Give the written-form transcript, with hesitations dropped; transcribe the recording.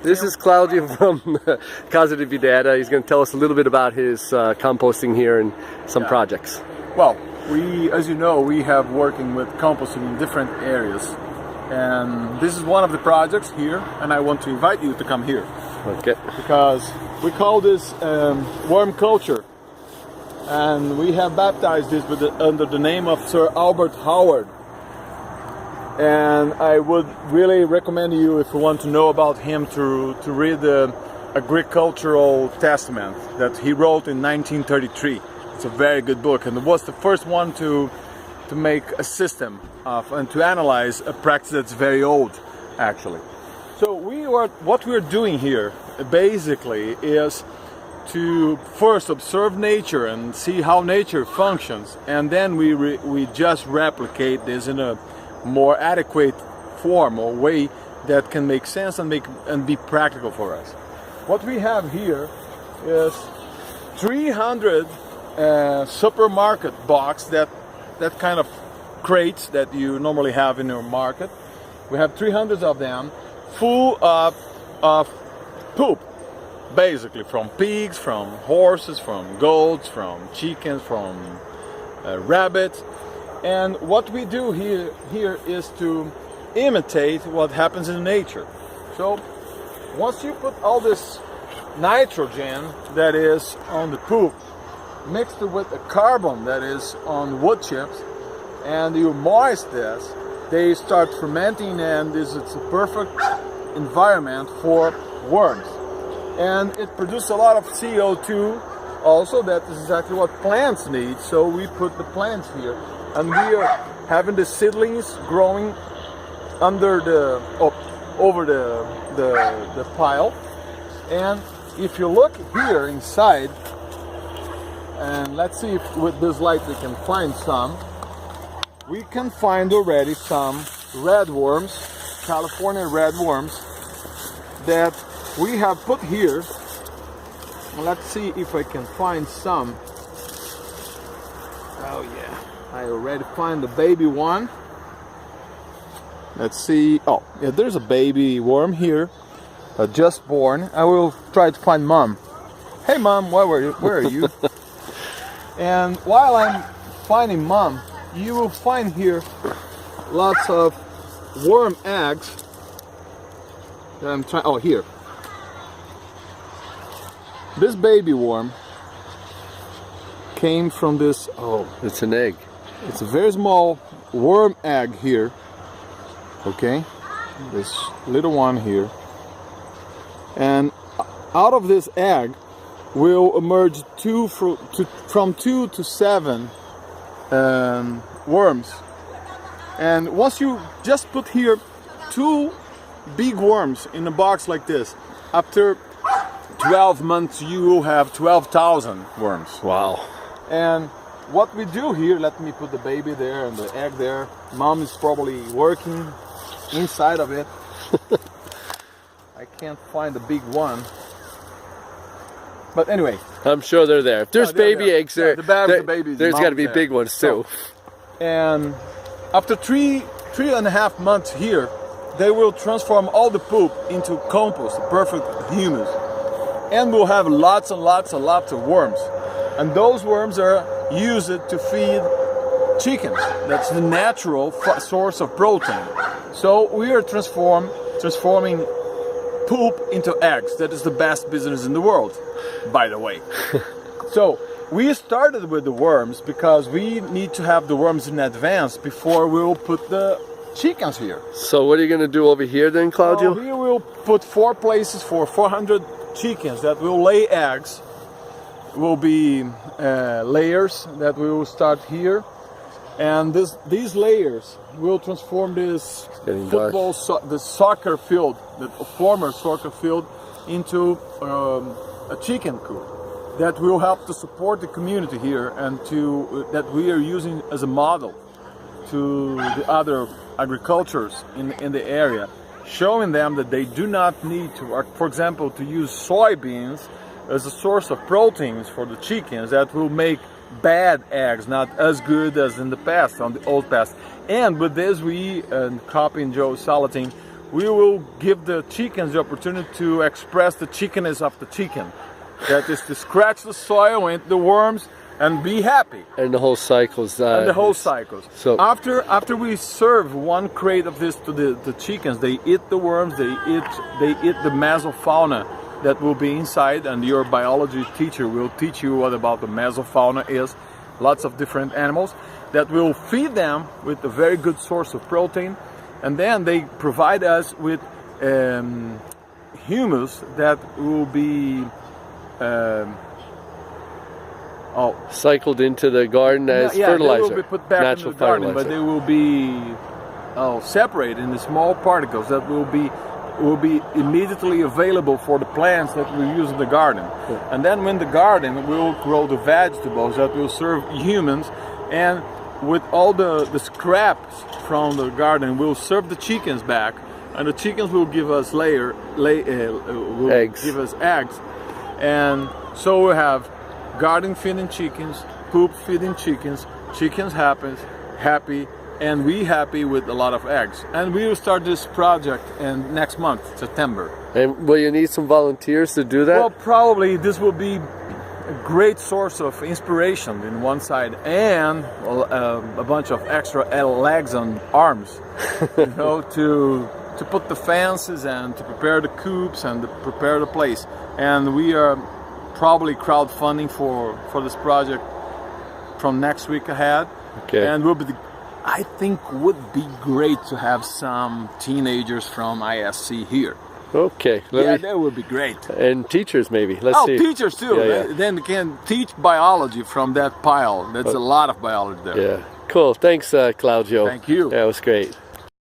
This is Claudio from Casa de Videira. He's going to tell us a little bit about his composting here and some projects. Well, as you know, we have working with composting in different areas. And this is one of the projects here, and I want to invite you to come here. Okay. Because we call this worm culture. And we have baptized this under the name of Sir Albert Howard. And I would really recommend you, if you want to know about him, to read the Agricultural Testament that he wrote in 1933. It's a very good book, and it was the first one to make a system of and to analyze a practice that's very old, actually. So what we're doing here basically is to first observe nature and see how nature functions, and then we just replicate this in a more adequate form or way that can make sense and be practical for us. What we have here is 300 supermarket box, that kind of crates that you normally have in your market. We have 300 of them full of poop, basically from pigs, from horses, from goats, from chickens, from rabbits. And what we do here is to imitate what happens in nature. So once you put all this nitrogen that is on the poop mixed with the carbon that is on wood chips, and you moist this, they start fermenting, and this is a perfect environment for worms. And it produces a lot of CO2 also. That is exactly what plants need, so we put the plants here. And we are having the seedlings growing under over the pile. And if you look here inside, and let's see if with this light we can find some. We can find already some red worms, California red worms, that we have put here. Let's see if I can find some. Oh yeah. I already find the baby one. Let's see. Oh, yeah, there's a baby worm here, just born. I will try to find mom. Hey mom, where are you? And while I'm finding mom, you will find here lots of worm eggs. I'm trying. Oh, here. This baby worm came from this. Oh, it's an egg. It's a very small worm egg here, okay, this little one here, and out of this egg will emerge from 2 to 7 worms. And once you just put here 2 big worms in a box like this, after 12 months you will have 12,000 worms. Wow. And what we do here, let me put the baby there and the egg there. Mom is probably working inside of it. I can't find the big one. But anyway. I'm sure they're there. If there's baby eggs there, the babies, there's got to be big ones too. And after 3.5 months here, they will transform all the poop into compost, perfect humus. And we'll have lots and lots and lots of worms. And those worms are used to feed chickens. That's the natural source of protein. So we are transforming poop into eggs. That is the best business in the world, by the way. So we started with the worms because we need to have the worms in advance before we will put the chickens here. So what are you going to do over here then, Claudio? We will put 4 places for 400 chickens that will lay eggs. Will be layers that we will start here, and these layers will transform this the soccer field, the former soccer field, into a chicken coop that will help to support the community here, and that we are using as a model to the other agricultures in the area, showing them that they do not need to, for example, to use soybeans as a source of proteins for the chickens that will make bad eggs not as good as in the past, on the old past. And with this, we, copying Joe Salatin, we will give the chickens the opportunity to express the chickenness of the chicken. That is to scratch the soil and the worms and be happy. And the whole cycles. And the whole cycles. So after we serve one crate of this to the chickens, they eat the worms, they eat the mesofauna that will be inside, and your biology teacher will teach you what about the mesofauna is. Lots of different animals that will feed them with a very good source of protein, and then they provide us with humus that will be cycled into the garden as fertilizer. They will be put back natural into the garden, fertilizer. but they will be separated into small particles that will be immediately available for the plants that we use in the garden. Yeah. And then when the garden will grow the vegetables that will serve humans, and with all the scraps from the garden will serve the chickens back, and the chickens will give us eggs. Give us eggs, and so we have garden feeding chickens, poop feeding chickens, chickens happy, and we happy with a lot of eggs. And we will start this project in next month, September. And will you need some volunteers to do that? Well, probably this will be a great source of inspiration in one side, and a bunch of extra legs and arms, you know, to put the fences and to prepare the coops and to prepare the place. And we are probably crowdfunding for this project from next week ahead. Okay. And I think would be great to have some teenagers from ISC here. Okay. That would be great. And teachers maybe. Let's see. Teachers too. Yeah. Then they can teach biology from that pile. That's a lot of biology there. Yeah. Cool. Thanks, Claudio. Thank you. That was great.